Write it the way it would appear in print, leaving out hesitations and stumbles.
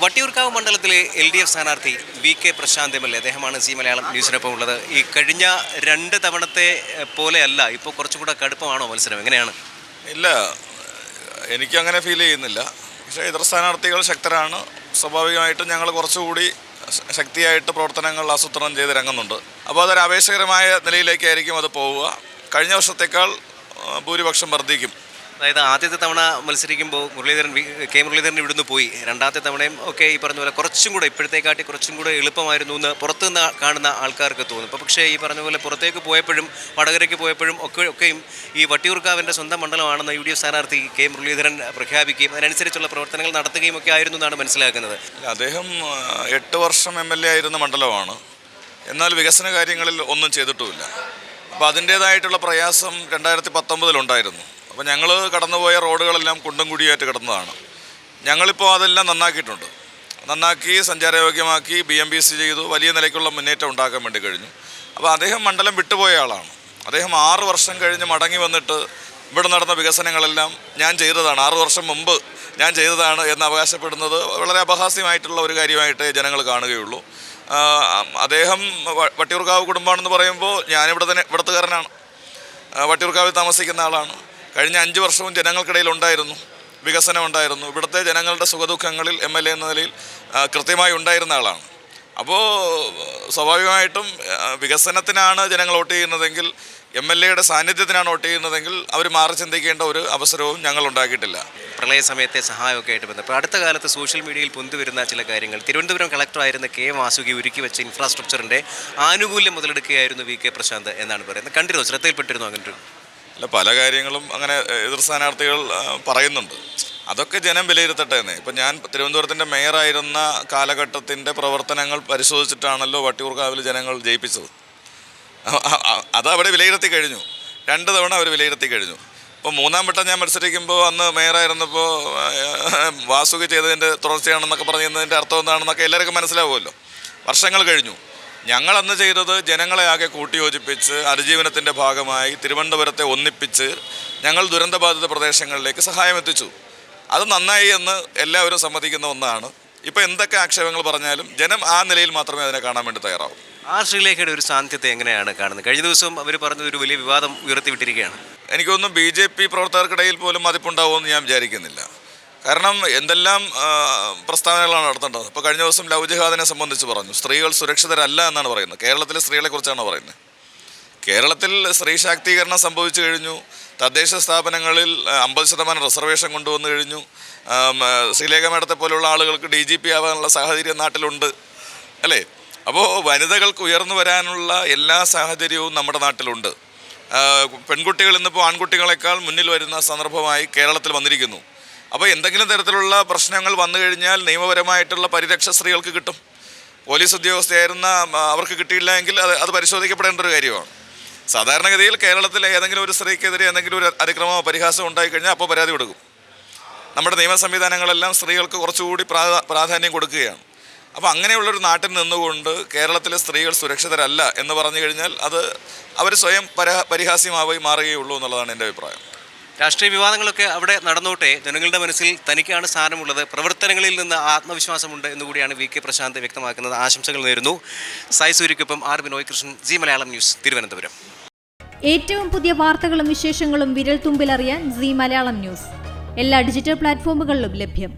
വട്ടിയൂർക്കാവ് മണ്ഡലത്തിലെ LDF സ്ഥാനാർത്ഥി VK Prashant MLA അദ്ദേഹമാണ് സി മലയാളം ന്യൂസിനൊപ്പം ഉള്ളത്. ഈ കഴിഞ്ഞ 2 തവണത്തെ പോലെയല്ല, ഇപ്പോൾ കുറച്ചുകൂടെ കടുപ്പമാണോ മത്സരം? എങ്ങനെയാണ്? ഇല്ല, എനിക്കങ്ങനെ ഫീൽ ചെയ്യുന്നില്ല. പക്ഷേ എതിർ സ്ഥാനാർത്ഥികൾ ശക്തരാണ്. സ്വാഭാവികമായിട്ടും ഞങ്ങൾ കുറച്ചുകൂടി ശക്തിയായിട്ട് പ്രവർത്തനങ്ങൾ ആസൂത്രണം ചെയ്ത് ഇറങ്ങുന്നുണ്ട്. അപ്പോൾ അതൊരു ആവേശകരമായ നിലയിലേക്കായിരിക്കും അത് പോവുക. കഴിഞ്ഞ വർഷത്തേക്കാൾ ഭൂരിപക്ഷം വർദ്ധിക്കും. അതായത് ആദ്യത്തെ തവണ മത്സരിക്കുമ്പോൾ മുരളീധരൻ ഇവിടുന്ന് പോയി, രണ്ടാമത്തെ തവണയും ഒക്കെ ഈ പറഞ്ഞ പോലെ കുറച്ചും കൂടെ ഇപ്പോഴത്തേക്കാട്ടി കുറച്ചും കൂടെ എളുപ്പമായിരുന്നു എന്ന് പുറത്തുനിന്ന് കാണുന്ന ആൾക്കാർക്ക് തോന്നും. പക്ഷേ ഈ പറഞ്ഞ പോലെ പുറത്തേക്ക് പോയപ്പോഴും വടകരയ്ക്ക് പോയപ്പോഴും ഒക്കെയും ഈ വട്ടിയൂർക്കാവിൻ്റെ സ്വന്തം മണ്ഡലമാണെന്ന് UDF സ്ഥാനാർത്ഥി മുരളീധരൻ പ്രഖ്യാപിക്കുകയും അതിനനുസരിച്ചുള്ള പ്രവർത്തനങ്ങൾ നടത്തുകയും ഒക്കെ ആയിരുന്നു എന്നാണ് മനസ്സിലാക്കുന്നത്. അദ്ദേഹം 8 വർഷം MLA ആയിരുന്ന മണ്ഡലമാണ്. എന്നാൽ വികസന കാര്യങ്ങളിൽ ഒന്നും ചെയ്തിട്ടുമില്ല. അപ്പോൾ അതിൻ്റേതായിട്ടുള്ള പ്രയാസം 2019 അപ്പോൾ ഞങ്ങൾ കടന്നുപോയ റോഡുകളെല്ലാം കുണ്ടും കുഴിയായിട്ട് കിടന്നതാണ്. ഞങ്ങളിപ്പോൾ അതെല്ലാം നന്നാക്കി സഞ്ചാരയോഗ്യമാക്കി BMBC ചെയ്തു. വലിയ നിലയ്ക്കുള്ള മുന്നേറ്റം ഉണ്ടാക്കാൻ വേണ്ടി കഴിഞ്ഞു. അപ്പോൾ അദ്ദേഹം മണ്ഡലം വിട്ടുപോയ ആളാണ്. അദ്ദേഹം 6 വർഷം കഴിഞ്ഞ് മടങ്ങി വന്നിട്ട് ഇവിടെ നടന്ന വികസനങ്ങളെല്ലാം ഞാൻ ചെയ്തതാണ്, 6 വർഷം മുമ്പ് ഞാൻ ചെയ്തതാണ് എന്ന് അവകാശപ്പെടുന്നത് വളരെ അപഹാസ്യമായിട്ടുള്ള ഒരു കാര്യമായിട്ട് ജനങ്ങൾ കാണുകയുള്ളൂ. അദ്ദേഹം വട്ടിയൂർക്കാവ് കുടുംബമാണെന്ന് പറയുമ്പോൾ ഇവിടുത്തുകാരനാണ്, വട്ടിയൂർക്കാവിൽ താമസിക്കുന്ന ആളാണ്. കഴിഞ്ഞ 5 വർഷവും ജനങ്ങൾക്കിടയിൽ ഉണ്ടായിരുന്നു, വികസനം ഉണ്ടായിരുന്നു. ഇവിടുത്തെ ജനങ്ങളുടെ സുഖദുഃഖങ്ങളിൽ MLA എന്ന നിലയിൽ കൃത്യമായി ഉണ്ടായിരുന്ന ആളാണ്. അപ്പോൾ സ്വാഭാവികമായിട്ടും വികസനത്തിനാണ് ജനങ്ങൾ വോട്ട് ചെയ്യുന്നതെങ്കിൽ, MLAയുടെ സാന്നിധ്യത്തിനാണ് വോട്ട് ചെയ്യുന്നതെങ്കിൽ അവർ മാറി ചിന്തിക്കേണ്ട ഒരു അവസരവും ഞങ്ങൾ ഉണ്ടാക്കിയിട്ടില്ല. പ്രളയ സമയത്തെ സഹായമൊക്കെ ആയിട്ട് ബന്ധപ്പെട്ട് അടുത്ത കാലത്ത് സോഷ്യൽ മീഡിയയിൽ പൊന്തുവരുന്ന ചില കാര്യങ്ങൾ, തിരുവനന്തപുരം കളക്ടറായിരുന്ന വാസുകി ഒരുക്കി വെച്ച ഇൻഫ്രാസ്ട്രക്ചറിൻ്റെ ആനുകൂല്യം മുതലെടുക്കുകയായിരുന്നു VK പ്രശാന്ത് എന്നാണ് പറയുന്നത്. കണ്ടിരുന്നു, ശ്രദ്ധയിൽപ്പെട്ടിരുന്നു അങ്ങനെ? അല്ല, പല കാര്യങ്ങളും അങ്ങനെ എതിർ സ്ഥാനാർത്ഥികൾ പറയുന്നുണ്ട്. അതൊക്കെ ജനം വിലയിരുത്തട്ടെ എന്ന്. ഇപ്പം ഞാൻ തിരുവനന്തപുരത്തിൻ്റെ മേയറായിരുന്ന കാലഘട്ടത്തിൻ്റെ പ്രവർത്തനങ്ങൾ പരിശോധിച്ചിട്ടാണല്ലോ വട്ടിയൂർക്കാവിൽ ജനങ്ങൾ ജയിപ്പിച്ചത്. അതവിടെ വിലയിരുത്തി കഴിഞ്ഞു. 2 തവണ അവർ വിലയിരുത്തി കഴിഞ്ഞു. ഇപ്പോൾ 3ാം വട്ടം ഞാൻ മത്സരിക്കുമ്പോൾ അന്ന് മേയറായിരുന്നപ്പോൾ വാസുകി ചെയ്തതിൻ്റെ തുടർച്ചയാണെന്നൊക്കെ പറഞ്ഞതിൻ്റെ അർത്ഥം എന്താണെന്നൊക്കെ എല്ലാവർക്കും മനസ്സിലാവുമല്ലോ. വർഷങ്ങൾ കഴിഞ്ഞു. ഞങ്ങളന്ന് ചെയ്തത് ജനങ്ങളെ ആകെ കൂട്ടിയോജിപ്പിച്ച് അതിജീവനത്തിൻ്റെ ഭാഗമായി തിരുവനന്തപുരത്തെ ഒന്നിപ്പിച്ച് ഞങ്ങൾ ദുരന്തബാധിത പ്രദേശങ്ങളിലേക്ക് സഹായം എത്തിച്ചു. അത് നന്നായി എന്ന് എല്ലാവരും സമ്മതിക്കുന്ന ഒന്നാണ്. ഇപ്പോൾ എന്തൊക്കെ ആക്ഷേപങ്ങൾ പറഞ്ഞാലും ജനം ആ നിലയിൽ മാത്രമേ അതിനെ കാണാൻ വേണ്ടി തയ്യാറാവും. ശ്രീലേഖയുടെ ഒരു സാന്നിധ്യത്തെ എങ്ങനെയാണ് കാണുന്നത്? കഴിഞ്ഞ ദിവസം അവർ പറഞ്ഞത് ഒരു വലിയ വിവാദം ഉയർത്തിവിട്ടിരിക്കുകയാണ്. എനിക്കൊന്നും BJP പ്രവർത്തകർക്കിടയിൽ പോലും മതിപ്പുണ്ടാവുമെന്ന് ഞാൻ വിചാരിക്കുന്നില്ല. കാരണം എന്തെല്ലാം പ്രസ്താവനകളാണ് നടത്തേണ്ടത്. ഇപ്പോൾ കഴിഞ്ഞ ദിവസം ലവ് ജിഹാദിനെ സംബന്ധിച്ച് പറഞ്ഞു. സ്ത്രീകൾ സുരക്ഷിതരല്ല എന്നാണ് പറയുന്നത്. കേരളത്തിലെ സ്ത്രീകളെക്കുറിച്ചാണ് പറയുന്നത്. കേരളത്തിൽ സ്ത്രീ ശാക്തീകരണം സംഭവിച്ചു കഴിഞ്ഞു. തദ്ദേശ സ്ഥാപനങ്ങളിൽ 50% റിസർവേഷൻ കൊണ്ടുവന്നു കഴിഞ്ഞു. ശ്രീലേഖ മേഡത്തെ പോലുള്ള ആളുകൾക്ക് DGP ആവാനുള്ള സാഹചര്യം നാട്ടിലുണ്ട്, അല്ലേ? അപ്പോൾ വനിതകൾക്ക് ഉയർന്നു വരാനുള്ള എല്ലാ സാഹചര്യവും നമ്മുടെ നാട്ടിലുണ്ട്. പെൺകുട്ടികൾ ഇന്നിപ്പോൾ ആൺകുട്ടികളെക്കാൾ മുന്നിൽ വരുന്ന സന്ദർഭമായി കേരളത്തിൽ വന്നിരിക്കുന്നു. അപ്പോൾ എന്തെങ്കിലും തരത്തിലുള്ള പ്രശ്നങ്ങൾ വന്നു കഴിഞ്ഞാൽ നിയമപരമായിട്ടുള്ള പരിരക്ഷ സ്ത്രീകൾക്ക് കിട്ടും. പോലീസ് ഉദ്യോഗസ്ഥയായിരുന്ന അവർക്ക് കിട്ടിയില്ല എങ്കിൽ അത് പരിശോധിക്കപ്പെടേണ്ട ഒരു കാര്യമാണ്. സാധാരണഗതിയിൽ കേരളത്തിലെ ഏതെങ്കിലും ഒരു സ്ത്രീക്കെതിരെ എന്തെങ്കിലും ഒരു അതിക്രമമോ പരിഹാസമോ ഉണ്ടായിക്കഴിഞ്ഞാൽ അപ്പോൾ പരാതി കൊടുക്കും. നമ്മുടെ നിയമ സംവിധാനങ്ങളെല്ലാം സ്ത്രീകൾക്ക് കുറച്ചുകൂടി പ്രാധാന്യം കൊടുക്കുകയാണ്. അപ്പോൾ അങ്ങനെയുള്ളൊരു നാട്ടിൽ നിന്നുകൊണ്ട് കേരളത്തിലെ സ്ത്രീകൾ സുരക്ഷിതരല്ല എന്ന് പറഞ്ഞു കഴിഞ്ഞാൽ അത് അവർ സ്വയം പരിഹാസ്യമായി മാറുകയുള്ളൂ എന്നുള്ളതാണ് എൻ്റെ അഭിപ്രായം. രാഷ്ട്രീയ വിവാദങ്ങളൊക്കെ അവിടെ നടന്നോട്ടെ, ജനങ്ങളുടെ മനസ്സിൽ തനിക്കാണ് സ്ഥാനമുള്ളത്, പ്രവർത്തനങ്ങളിൽ നിന്ന് ആത്മവിശ്വാസമുണ്ട് എന്നുകൂടിയാണ് VK പ്രശാന്ത് വ്യക്തമാക്കുന്നത്. ആശംസകൾ നേരുന്നു. സായി സൂര്യക്കൊപ്പം ബിനോയ് കൃഷ്ണൻ, സി മലയാളം ന്യൂസ്, തിരുവനന്തപുരം. ഏറ്റവും പുതിയ വാർത്തകളും വിശേഷങ്ങളും വിരൽ തുമ്പിലറിയാൻ സി മലയാളം ന്യൂസ് എല്ലാ ഡിജിറ്റൽ പ്ലാറ്റ്ഫോമുകളിലും ലഭ്യം.